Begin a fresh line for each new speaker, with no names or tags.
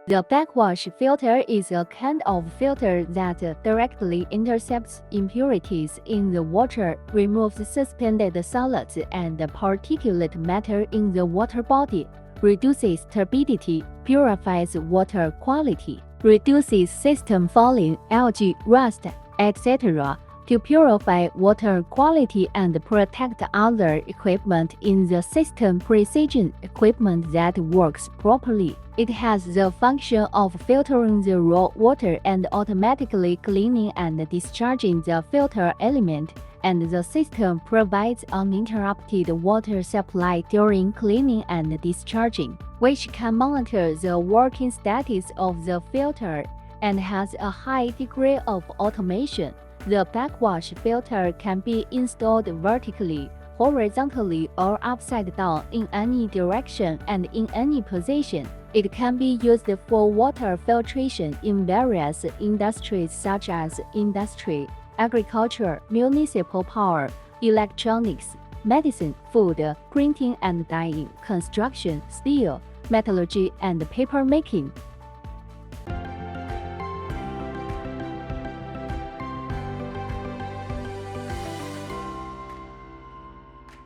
The backwash filter is a kind of filter that directly intercepts impurities in the water, removes suspended solids and particulate matter in the water body, reduces turbidity, purifies water quality, reduces system fouling, algae, rust, etc. to purify water quality and protect other equipment in the system, precision equipment that works properly. It has the function of filtering the raw water and automatically cleaning and discharging the filter element, and the system provides uninterrupted water supply during cleaning and discharging, which can monitor the working status of the filter and has a high degree of automation. The backwash filter can be installed vertically, horizontally, or upside down in any direction and in any position. It can be used for water filtration in various industries such as industry, agriculture, municipal power, electronics, medicine, food, printing and dyeing, construction, steel, metallurgy, and paper making.